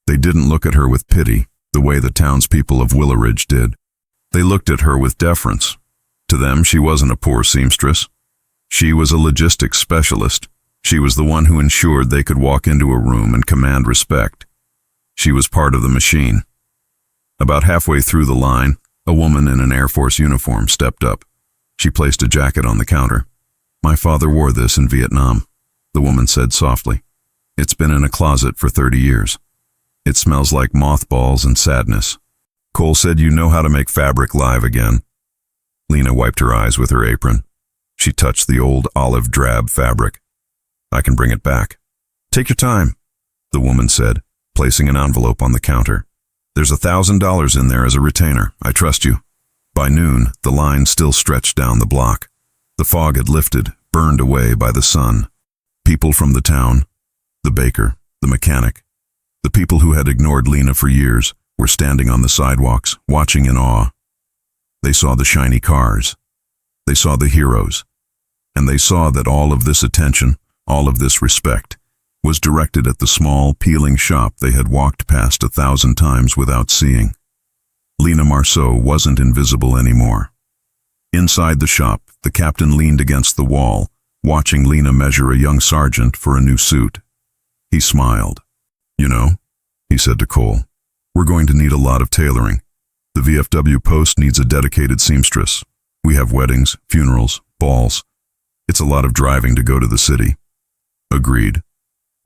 They didn't look at her with pity, the way the townspeople of Willowridge did. They looked at her with deference. To them, she wasn't a poor seamstress. She was a logistics specialist. She was the one who ensured they could walk into a room and command respect. She was part of the machine. About halfway through the line, a woman in an Air Force uniform stepped up. She placed a jacket on the counter. "My father wore this in Vietnam," the woman said softly. "It's been in a closet for 30 years. It smells like mothballs and sadness." "Cole said you know how to make fabric live again." Lena wiped her eyes with her apron. She touched the old olive drab fabric. "I can bring it back." "Take your time," the woman said, placing an envelope on the counter. "There's $1,000 in there as a retainer. I trust you." By noon, the line still stretched down the block. The fog had lifted, burned away by the sun. People from the town, the baker, the mechanic, the people who had ignored Lena for years, were standing on the sidewalks, watching in awe. They saw the shiny cars. They saw the heroes. And they saw that all of this attention, all of this respect, was directed at the small, peeling shop they had walked past 1,000 times without seeing. Lena Marceau wasn't invisible anymore. Inside the shop, the captain leaned against the wall, watching Lena measure a young sergeant for a new suit. He smiled. "You know," he said to Cole, "we're going to need a lot of tailoring. The VFW post needs a dedicated seamstress. We have weddings, funerals, balls. It's a lot of driving to go to the city." "Agreed,"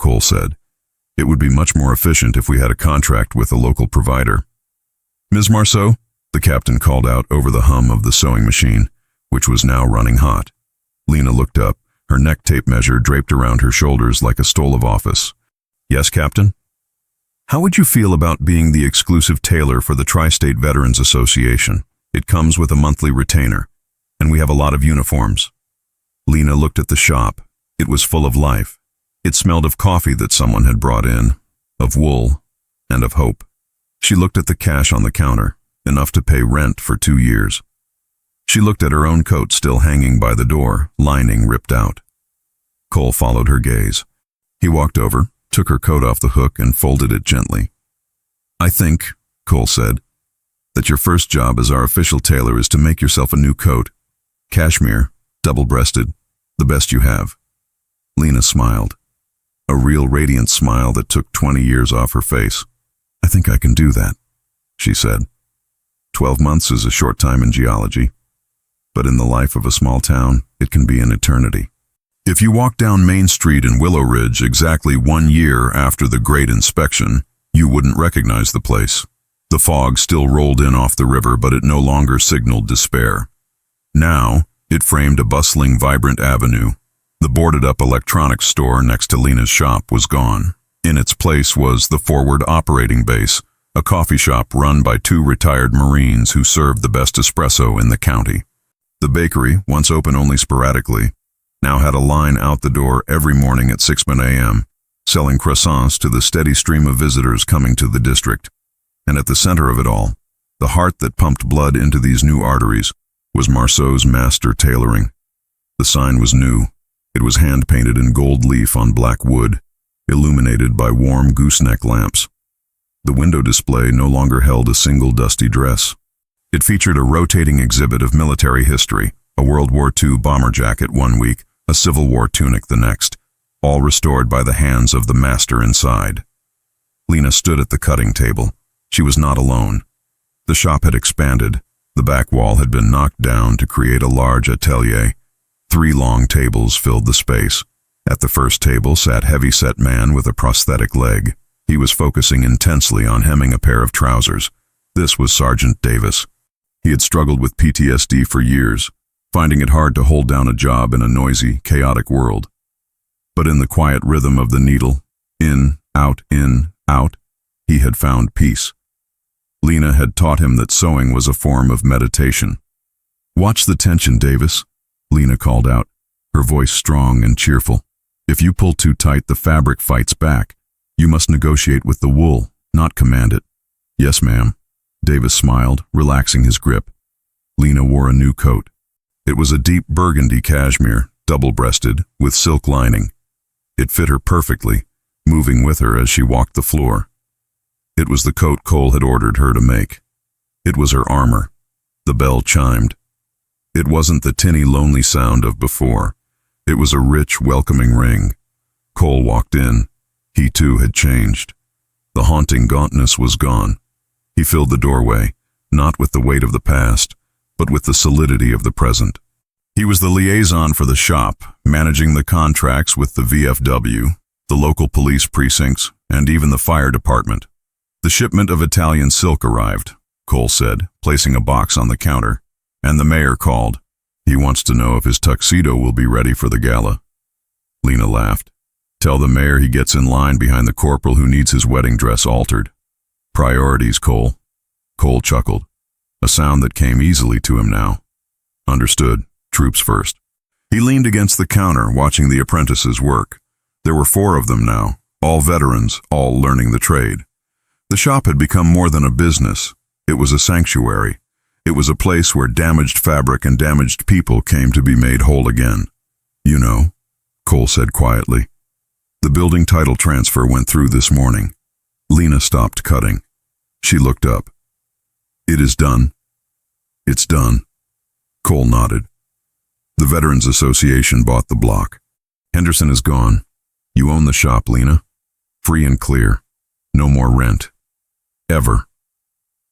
Cole said. "It would be much more efficient if we had a contract with a local provider." "Ms. Marceau," the captain called out over the hum of the sewing machine, which was now running hot. Lena looked up, her neck tape measure draped around her shoulders like a stole of office. "Yes, Captain?" "How would you feel about being the exclusive tailor for the Tri-State Veterans Association? It comes with a monthly retainer, and we have a lot of uniforms." Lena looked at the shop. It was full of life. It smelled of coffee that someone had brought in, of wool, and of hope. She looked at the cash on the counter, enough to pay rent for 2 years. She looked at her own coat still hanging by the door, lining ripped out. Cole followed her gaze. He walked over, took her coat off the hook and folded it gently. "I think," Cole said, "that your first job as our official tailor is to make yourself a new coat. Cashmere, double-breasted, the best you have." Lena smiled. A real radiant smile that took 20 years off her face. "I think I can do that," she said. 12 months is a short time in geology, but in the life of a small town, it can be an eternity. If you walk down Main Street in Willow Ridge exactly 1 year after the Great Inspection, you wouldn't recognize the place. The fog still rolled in off the river, but it no longer signaled despair. Now, it framed a bustling, vibrant avenue. The boarded-up electronics store next to Lena's shop was gone. In its place was the Forward Operating Base, a coffee shop run by 2 retired Marines who served the best espresso in the county. The bakery, once open only sporadically, now had a line out the door every morning at 6 a.m., selling croissants to the steady stream of visitors coming to the district. And at the center of it all, the heart that pumped blood into these new arteries, was Marceau's Master Tailoring. The sign was new. It was hand-painted in gold leaf on black wood, illuminated by warm gooseneck lamps. The window display no longer held a single dusty dress. It featured a rotating exhibit of military history, a World War II bomber jacket 1 week, a Civil War tunic the next, all restored by the hands of the master inside. Lena stood at the cutting table. She was not alone. The shop had expanded. The back wall had been knocked down to create a large atelier. 3 long tables filled the space. At the first table sat a heavy-set man with a prosthetic leg. He was focusing intensely on hemming a pair of trousers. This was Sergeant Davis. He had struggled with PTSD for years, finding it hard to hold down a job in a noisy, chaotic world. But in the quiet rhythm of the needle, in, out, he had found peace. Lena had taught him that sewing was a form of meditation. "Watch the tension, Davis," Lena called out, her voice strong and cheerful. "If you pull too tight, the fabric fights back. You must negotiate with the wool, not command it." "Yes, ma'am." Davis smiled, relaxing his grip. Lena wore a new coat. It was a deep burgundy cashmere, double-breasted, with silk lining. It fit her perfectly, moving with her as she walked the floor. It was the coat Cole had ordered her to make. It was her armor. The bell chimed. It wasn't the tinny, lonely sound of before. It was a rich, welcoming ring. Cole walked in. He too had changed. The haunting gauntness was gone. He filled the doorway, not with the weight of the past, but with the solidity of the present. He was the liaison for the shop, managing the contracts with the VFW, the local police precincts, and even the fire department. "The shipment of Italian silk arrived," Cole said, placing a box on the counter, "and the mayor called. He wants to know if his tuxedo will be ready for the gala." Lena laughed. "Tell the mayor he gets in line behind the corporal who needs his wedding dress altered. Priorities, Cole." Cole chuckled, a sound that came easily to him now. "Understood. Troops first." He leaned against the counter, watching the apprentices work. There were 4 of them now, all veterans, all learning the trade. The shop had become more than a business. It was a sanctuary. It was a place where damaged fabric and damaged people came to be made whole again. "You know," Cole said quietly, "the building title transfer went through this morning." Lena stopped cutting. She looked up. "It is done." "It's done." Cole nodded. "The Veterans Association bought the block. Henderson is gone. You own the shop, Lena. Free and clear. No more rent. Ever."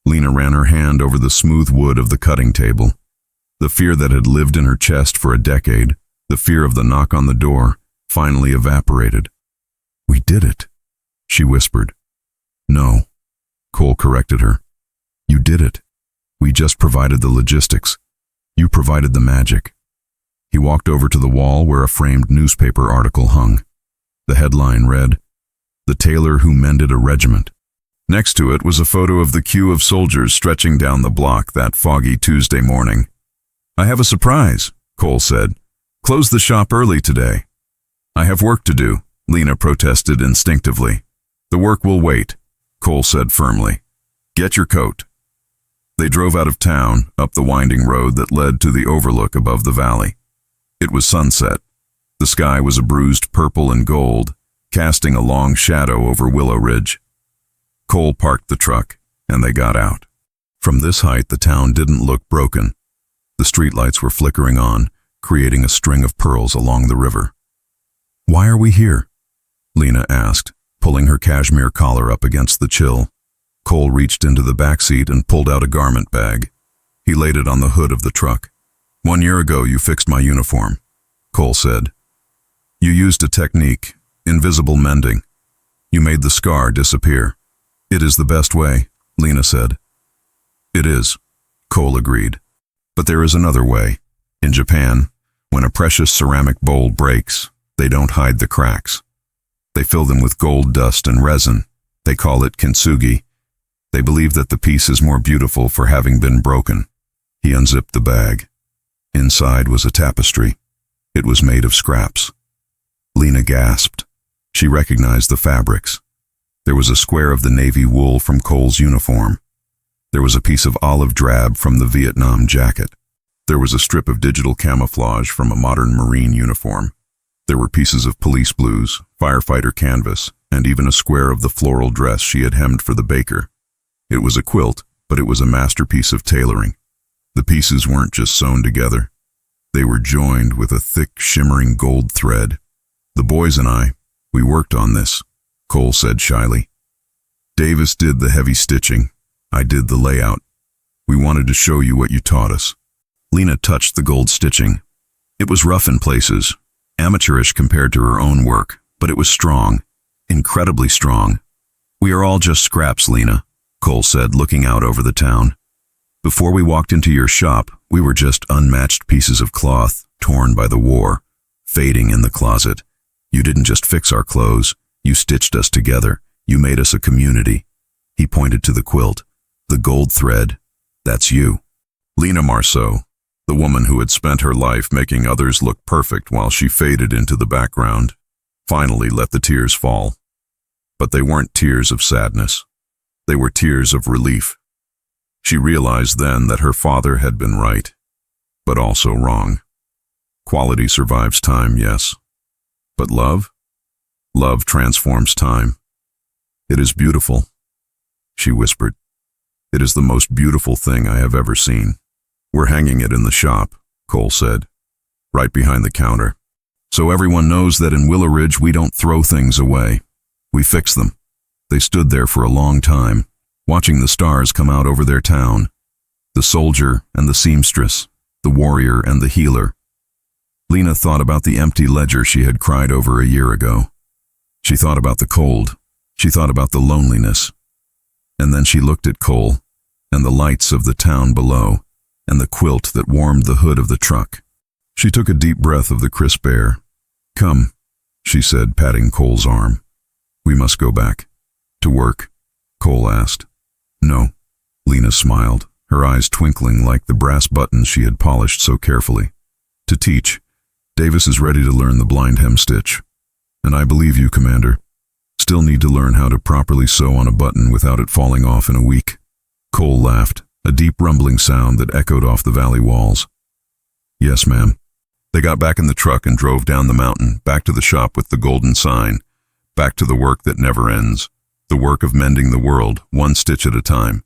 Lena ran her hand over the smooth wood of the cutting table. The fear that had lived in her chest for a decade, the fear of the knock on the door, finally evaporated. "We did it," she whispered. "No," Cole corrected her. "You did it. We just provided the logistics. You provided the magic." He walked over to the wall where a framed newspaper article hung. The headline read, "The Tailor Who Mended a Regiment." Next to it was a photo of the queue of soldiers stretching down the block that foggy Tuesday morning. "I have a surprise," Cole said. "Close the shop early today." "I have work to do," Lena protested instinctively. "The work will wait," Cole said firmly. "Get your coat." They drove out of town, up the winding road that led to the overlook above the valley. It was sunset. The sky was a bruised purple and gold, casting a long shadow over Willow Ridge. Cole parked the truck, and they got out. From this height, the town didn't look broken. The streetlights were flickering on, creating a string of pearls along the river. "Why are we here?" Lena asked, pulling her cashmere collar up against the chill. Cole reached into the back seat and pulled out a garment bag. He laid it on the hood of the truck. "1 year ago, you fixed my uniform," Cole said. "You used a technique, invisible mending. You made the scar disappear." "It is the best way," Lena said. "It is," Cole agreed. "But there is another way. In Japan, when a precious ceramic bowl breaks, they don't hide the cracks. They fill them with gold dust and resin. They call it kintsugi. They believe that the piece is more beautiful for having been broken." He unzipped the bag. Inside was a tapestry. It was made of scraps. Lena gasped. She recognized the fabrics. There was a square of the navy wool from Cole's uniform. There was a piece of olive drab from the Vietnam jacket. There was a strip of digital camouflage from a modern Marine uniform. There were pieces of police blues, firefighter canvas, and even a square of the floral dress she had hemmed for the baker. It was a quilt, but it was a masterpiece of tailoring. The pieces weren't just sewn together. They were joined with a thick, shimmering gold thread. "The boys and I, we worked on this," Cole said shyly. "Davis did the heavy stitching. I did the layout. We wanted to show you what you taught us." Lena touched the gold stitching. It was rough in places, amateurish compared to her own work, but it was strong, incredibly strong. "We are all just scraps, Lena," Cole said, looking out over the town. "Before we walked into your shop, we were just unmatched pieces of cloth, torn by the war, fading in the closet. You didn't just fix our clothes, you stitched us together. You made us a community." He pointed to the quilt. "The gold thread, that's you." Lena Marceau, the woman who had spent her life making others look perfect while she faded into the background, finally let the tears fall. But they weren't tears of sadness. They were tears of relief. She realized then that her father had been right, but also wrong. Quality survives time, yes. But love? Love transforms time. "It is beautiful," she whispered. "It is the most beautiful thing I have ever seen." "We're hanging it in the shop," Cole said, "right behind the counter. So everyone knows that in Willow Ridge we don't throw things away. We fix them." They stood there for a long time, watching the stars come out over their town. The soldier and the seamstress, the warrior and the healer. Lena thought about the empty ledger she had cried over a year ago. She thought about the cold. She thought about the loneliness. And then she looked at Cole, and the lights of the town below, and the quilt that warmed the hood of the truck. She took a deep breath of the crisp air. "Come," she said, patting Cole's arm. "We must go back." "To work?" Cole asked. "No," Lena smiled, her eyes twinkling like the brass buttons she had polished so carefully. "To teach. Davis is ready to learn the blind hem stitch. And I believe you, Commander. Still need to learn how to properly sew on a button without it falling off in a week." Cole laughed, a deep rumbling sound that echoed off the valley walls. "Yes, ma'am." They got back in the truck and drove down the mountain, back to the shop with the golden sign, back to the work that never ends, the work of mending the world, one stitch at a time.